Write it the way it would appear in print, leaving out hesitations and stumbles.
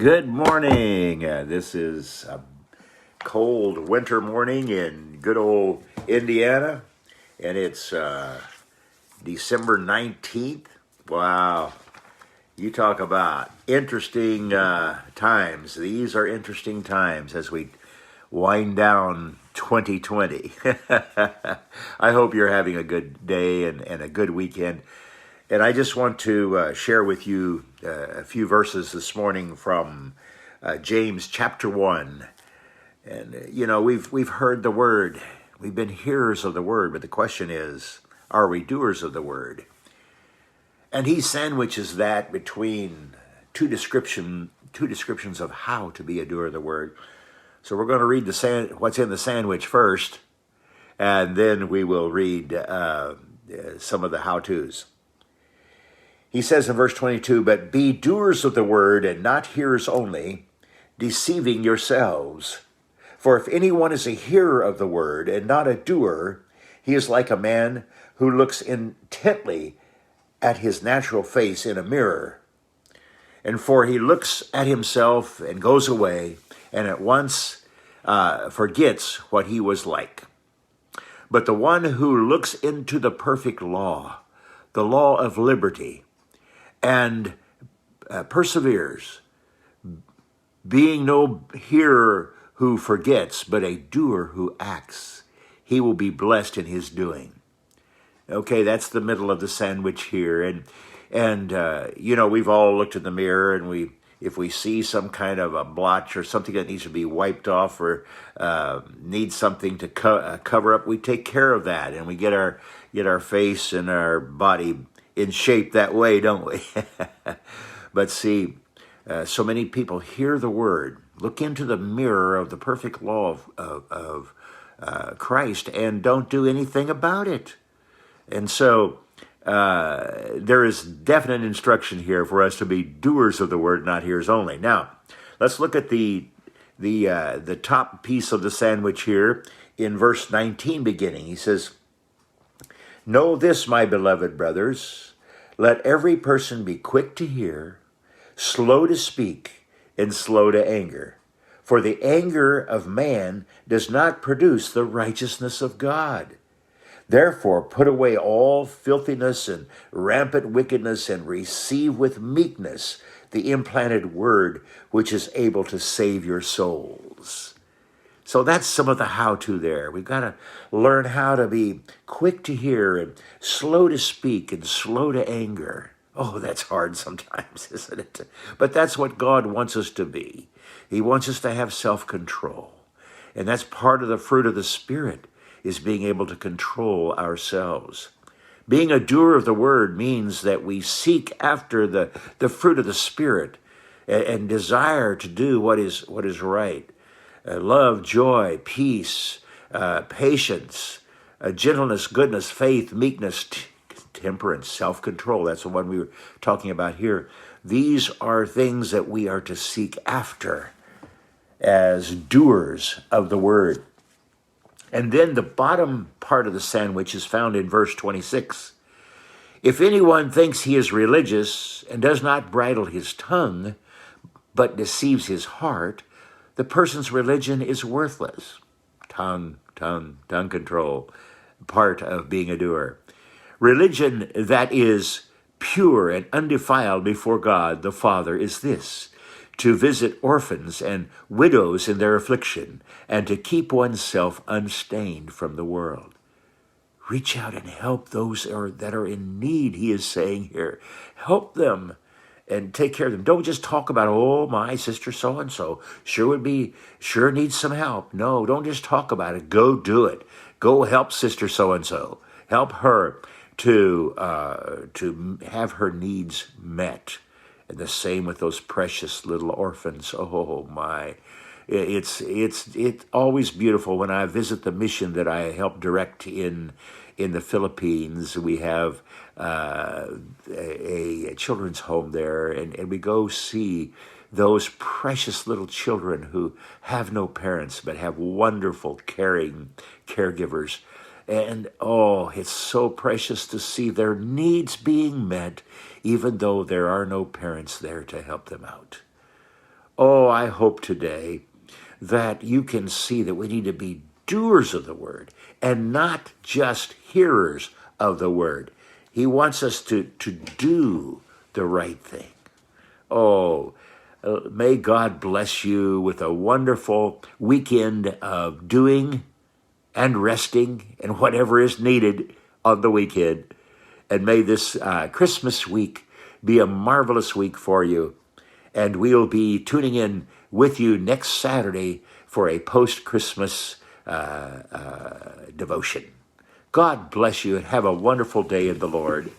Good morning. This is a cold winter morning in good old Indiana, and it's December 19th. Wow. You talk about interesting times. These are interesting times as we wind down 2020. I hope you're having a good day and a good weekend. And I just want to share with you a few verses this morning from James chapter 1. And, we've heard the word. We've been hearers of the word, but the question is, are we doers of the word? And he sandwiches that between two descriptions of how to be a doer of the word. So we're going to read what's in the sandwich first, and then we will read some of the how-tos. He says in verse 22, "But be doers of the word and not hearers only, deceiving yourselves. For if anyone is a hearer of the word and not a doer, he is like a man who looks intently at his natural face in a mirror. And for he looks at himself and goes away and at once forgets what he was like. But the one who looks into the perfect law, the law of liberty, and perseveres, being no hearer who forgets, but a doer who acts, he will be blessed in his doing." Okay, that's the middle of the sandwich here. And we've all looked in the mirror, and if we see some kind of a blotch or something that needs to be wiped off or needs something to cover up, we take care of that, and we get our face and our body in shape that way, don't we? But see, so many people hear the word, look into the mirror of the perfect law of Christ, and don't do anything about it. And so there is definite instruction here for us to be doers of the word, not hearers only. Now, let's look at the top piece of the sandwich here in verse 19 beginning. He says, "Know this, my beloved brothers, let every person be quick to hear, slow to speak, and slow to anger. For the anger of man does not produce the righteousness of God. Therefore, put away all filthiness and rampant wickedness, and receive with meekness the implanted word, which is able to save your souls." So that's some of the how-to there. We've got to learn how to be quick to hear and slow to speak and slow to anger. Oh, that's hard sometimes, isn't it? But that's what God wants us to be. He wants us to have self-control. And that's part of the fruit of the Spirit, is being able to control ourselves. Being a doer of the word means that we seek after the fruit of the Spirit and desire to do what is right. Love, joy, peace, patience, gentleness, goodness, faith, meekness, temperance, self-control. That's the one we were talking about here. These are things that we are to seek after as doers of the word. And then the bottom part of the sandwich is found in verse 26. "If anyone thinks he is religious and does not bridle his tongue, but deceives his heart, the person's religion is worthless." Tongue control, part of being a doer. Religion that is pure and undefiled before God the Father is this: to visit orphans and widows in their affliction, and to keep oneself unstained from the world. Reach out and help those that are in need, he is saying here. Help them and take care of them. Don't just talk about, "Oh, my sister so-and-so sure needs some help." No, don't just talk about it. Go do it. Go help sister so-and-so. Help her to have her needs met. And the same with those precious little orphans. Oh, my. It's always beautiful when I visit the mission that I help direct in the Philippines. We have a children's home there, and we go see those precious little children who have no parents but have wonderful, caring caregivers. And it's so precious to see their needs being met, even though there are no parents there to help them out. Oh, I hope today that you can see that we need to be doers of the word and not just hearers of the word. He wants us to do the right thing. Oh, may God bless you with a wonderful weekend of doing and resting and whatever is needed on the weekend. And may this Christmas week be a marvelous week for you. And we'll be tuning in with you next Saturday for a post-Christmas devotion. God bless you and have a wonderful day in the Lord.